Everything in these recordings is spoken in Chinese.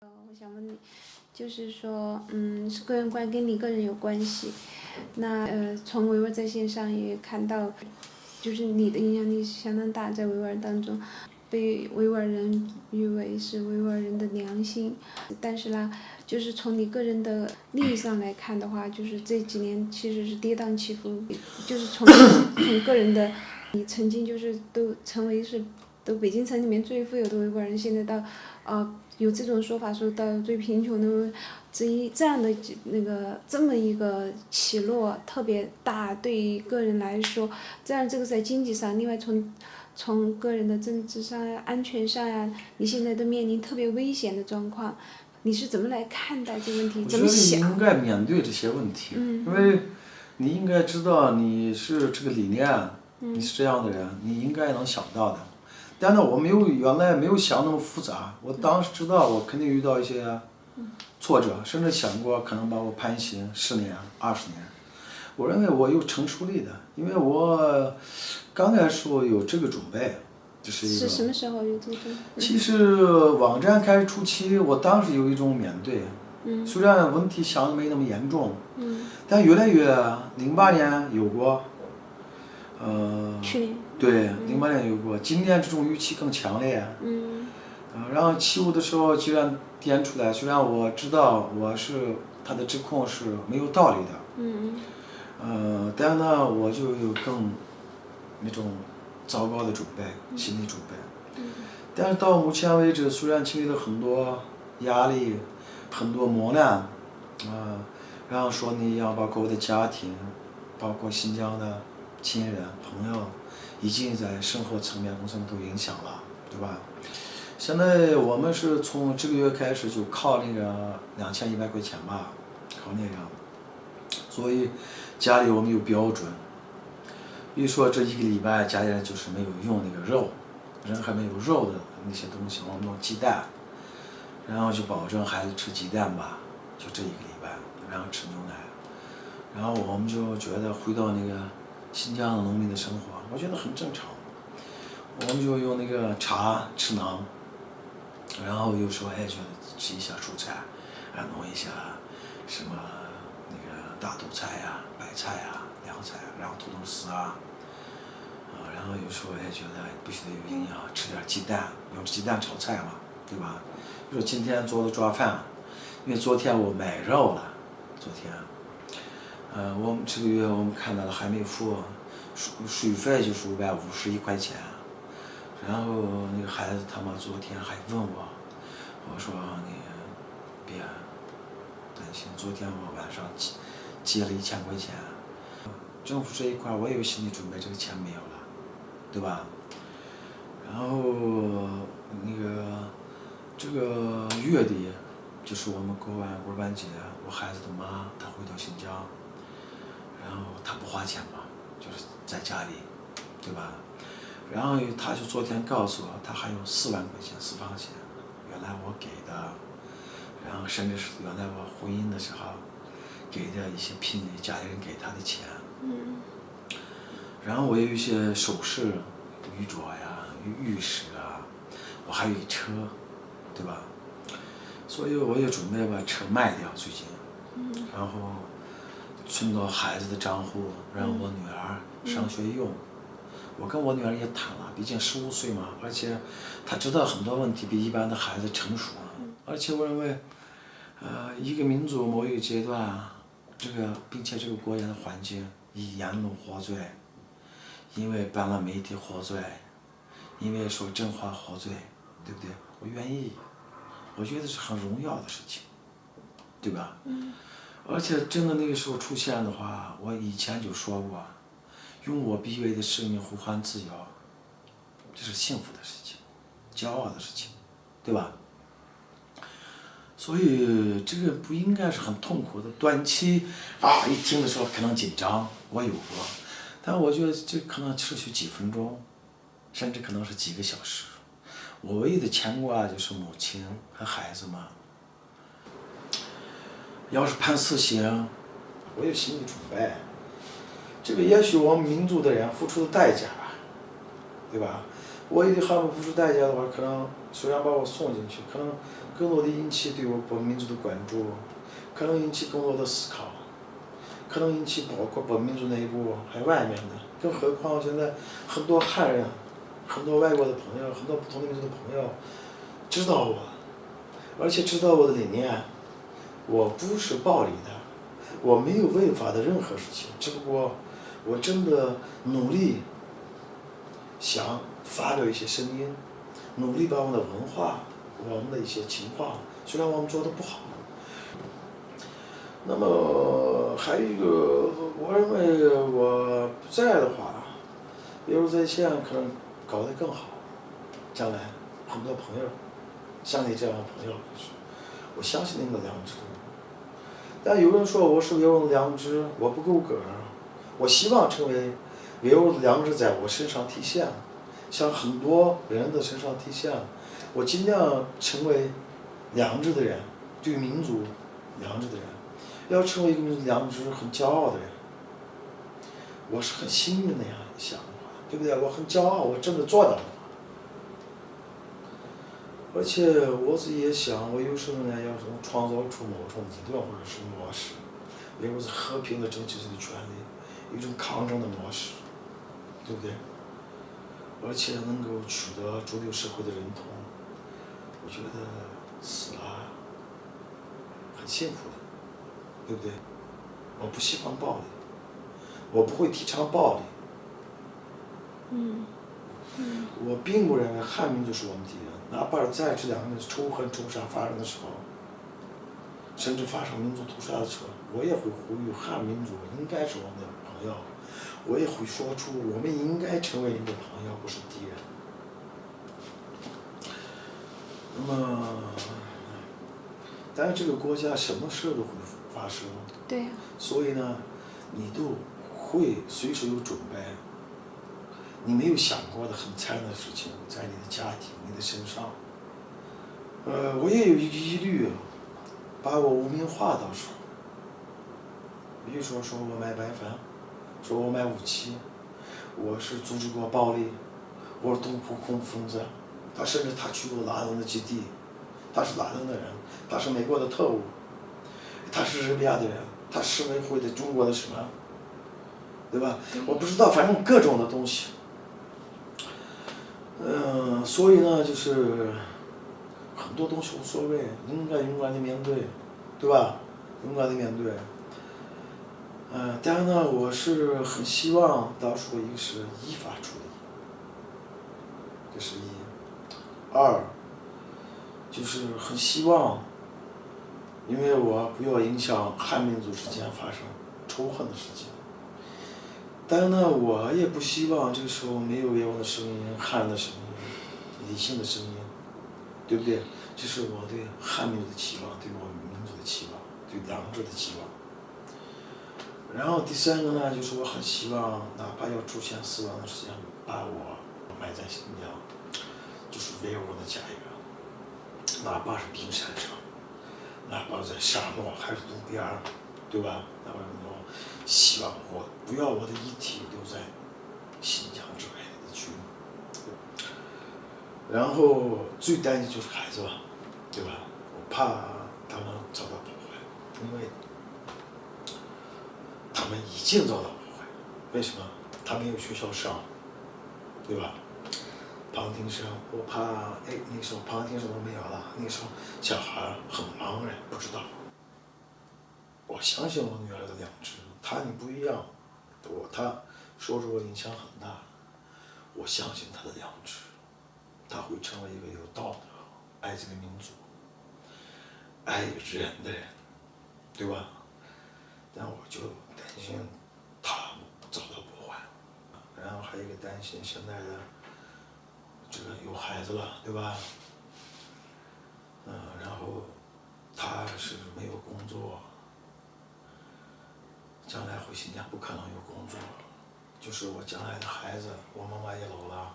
我想问你，就是说，是个人观跟你个人有关系。那从维吾尔在线上也看到，就是你的影响力相当大，在维吾尔当中，被维吾尔人誉为是维吾尔人的良心。但是呢，就是从你个人的利益上来看的话，就是这几年其实是跌宕起伏，就是从个人的，你曾经就是都成为是。都北京城里面最富有的维吾尔人，现在到，有这种说法说到最贫穷的这样的这么一个起落特别大，对于个人来说，这样这个在经济上，另外从个人的政治上呀、安全上呀，你现在都面临特别危险的状况，你是怎么来看待这个问题？怎么想？我觉得你应该面对这些问题，因为你应该知道你是这个理念，你是这样的人，你应该能想到的。但是我原来没有想那么复杂，我当时知道我肯定遇到一些挫折，甚至想过可能把我判刑10年、20年。我认为我有承受力的，因为我刚开始我有这个准备，这是一个。是什么时候有这种？其实网站开始初期，我当时有一种面对，虽然问题想的没那么严重，但越来越08年有过，去年。对，08年有过，今年这种语气更强烈。然后75的时候居然点出来，虽然我知道他的指控是没有道理的，但是呢，我就有更那种糟糕的准备，心理准备。但是到目前为止，虽然经历了很多压力，很多磨难，然后说你一样，包括我的家庭，包括新疆的亲人朋友，已经在生活层面上都影响了，对吧？现在我们是从这个月开始就靠那个2100块钱吧，靠那个，所以家里我们有标准，比如说这1个礼拜家里人就是没有用那个肉，人还没有肉的那些东西，我们弄鸡蛋，然后就保证孩子吃鸡蛋吧，就这1个礼拜，然后吃牛奶，然后我们就觉得回到那个新疆的农民的生活，我觉得很正常。我们就用那个茶吃馕，然后有时候觉得吃一下蔬菜，弄一下什么那个大豆菜呀、白菜呀、凉菜，然后土豆丝然后有时候觉得必须得有营养，吃点鸡蛋，用鸡蛋炒菜嘛，对吧？比如说今天做的抓饭，因为昨天我买肉了，我们这个月我们看到了还没付水费就是551块钱，然后那个孩子他妈昨天还问我说你别担心，昨天我晚上借了1000块钱，政府这一块我也有心理准备，这个钱没有了，对吧？然后这个月底就是我们过完过完节，我孩子的妈她回到新疆，然后她不花钱嘛，就是在家里，对吧？然后她就昨天告诉我，她还有4万块钱私房钱，原来我给的，然后甚至是原来我婚姻的时候给的一些聘礼，家里人给她的钱。然后我有一些首饰、玉镯呀、玉石我还有一车，对吧？所以我也准备把车卖掉最近，然后存到孩子的账户，让我女儿上学用。我跟我女儿也谈了，毕竟15岁嘛，而且她知道很多问题比一般的孩子成熟而且我认为，一个民族某一个阶段，并且这个国家的环境以言论获罪，因为办了媒体获罪，因为说真话获罪，对不对？我愿意，我觉得是很荣耀的事情，对吧？而且真的那个时候出现的话，我以前就说过，用我卑微的生命呼唤自由，这是幸福的事情，骄傲的事情，对吧？所以这个不应该是很痛苦的，短期一听的时候可能紧张，我有过，但我觉得这可能持续几分钟，甚至可能是几个小时。我唯一的牵挂就是母亲和孩子们。要是判死刑，我有心理准备。这个也许我们民族的人付出的代价吧，对吧？我一定他们付出代价的话，可能虽然把我送进去，可能更多的引起对我国民族的关注，可能引起更多的思考，可能引起包括国民族内部还有外面的，更何况现在很多汉人、很多外国的朋友、很多不同的民族的朋友知道我，而且知道我的理念，我不是暴力的，我没有违法的任何事情，只不过我真的努力想发表一些声音，努力把我们的文化、我们的一些情况，虽然我们做的不好。那么还有一个，我认为我不在的话，别如在线可能搞得更好，将来很多朋友，像你这样的朋友，我相信你们的良知。但有人说我是维吾尔的良知，我不够格，我希望成为维吾尔的良知在我身上体现，像很多人的身上体现，我尽量成为良知的人，对民族良知的人。要成为一个民族良知很骄傲的人，我是很幸运的呀，想的话，对不对？我很骄傲，我真的做到了。而且我自己也想，我有时候呢，要是能创造出某种理论或者是模式，比如是和平的争取自己的权利，一种抗争的模式，对不对？而且能够取得主流社会的认同，我觉得死了很幸福的。对不对？我不喜欢暴力，我不会提倡暴力。我并不认为汉民族是我们敌人，哪怕在这两个民族仇恨仇杀发生的时候，甚至发生民族屠杀的时候，我也会呼吁汉民族应该是我们的朋友，我也会说出我们应该成为你们的朋友，不是敌人。那么，但是这个国家什么事都会发生，对呀。所以呢，你都会随时有准备。你没有想过的很残忍的事情在你的家庭、你的身上。我也有一个疑虑，把我污名化到时候，比如说我卖白粉，说我卖武器，我是组织过暴力，我是东普恐怖分子，甚至他去过拉登的基地，他是拉登的人，他是美国的特务，他是日比亚的人，他是委会的中国的什么，对吧？我不知道，反正各种的东西。所以呢，就是很多东西无所谓，应该勇敢的面对，对吧？勇敢的面对。当然呢，我是很希望到时候一个是依法处理，这是一；二，就是很希望，因为我不要影响汉民族之间发生仇恨的事情。但是呢，我也不希望这个时候没有维吾尔的声音、汉人的声音、理性的声音，对不对？这是我对汉民族的期望，对我们民族的期望，对良知的期望。然后第三个呢，就是我很希望，哪怕要出现死亡的事情，把我埋在新疆，就是维吾尔的家园，哪怕是冰山上，哪怕在沙漠还是路边儿，对吧？哪怕那种希望我不要我的遗体留在新疆之外的地区。然后最担心就是孩子吧，对吧？我怕他们遭到破坏，因为他们已经遭到破坏。为什么？他没有学校上，对吧？旁听生，我怕那时候旁听生都没有了，那时候小孩很茫然，不知道。我相信我女儿的良知，她你不一样，她受着我影响很大，我相信她的良知，她会成为一个有道德、爱这个民族、爱人的人，对吧？但我就担心她遭到破坏，然后还有一个担心现在的这个有孩子了，对吧？然后她是没有工作。将来回新疆不可能有工作，就是我将来的孩子，我妈妈也老了，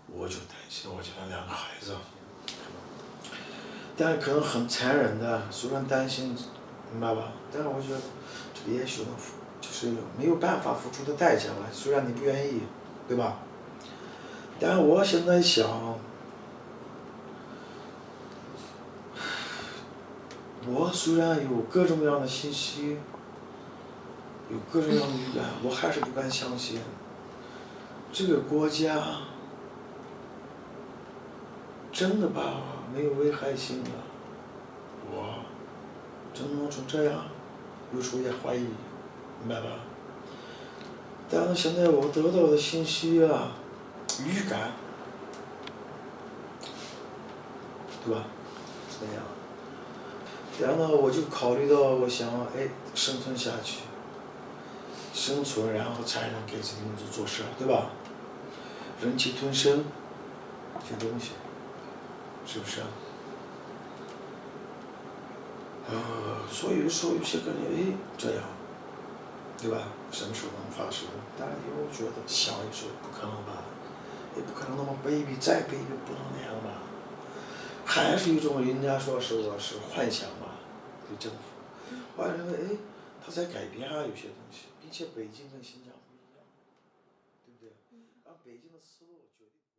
我就担心我将来两个孩子，但是可能很残忍的，虽然担心，明白吧？但是我觉得这个也许就是没有办法付出的代价吧，虽然你不愿意，对吧？但是我现在想，我虽然有各种各样的信息，有各种各样的预感，我还是不敢相信这个国家真的吧没有危害性的，我真的弄成这样，有时候也怀疑，明白吧？但是现在我得到的信息啊，预感，对吧？是那样。然后呢，我就考虑到，我想，哎，生存下去，生存，然后才能给这个民族做事，对吧？忍气吞声，这东西，是不是啊？所以有时候有些感觉，哎，这样，对吧？什么时候能发生？但是又觉得想一说不可能吧，也不可能那么卑鄙，再卑鄙不能那样吧？还是一种人家说是我是幻想嘛，对政府，我还认为哎，他在改变啊有些东西，并且北京跟新疆不一样，对不对？按北京的思路决定。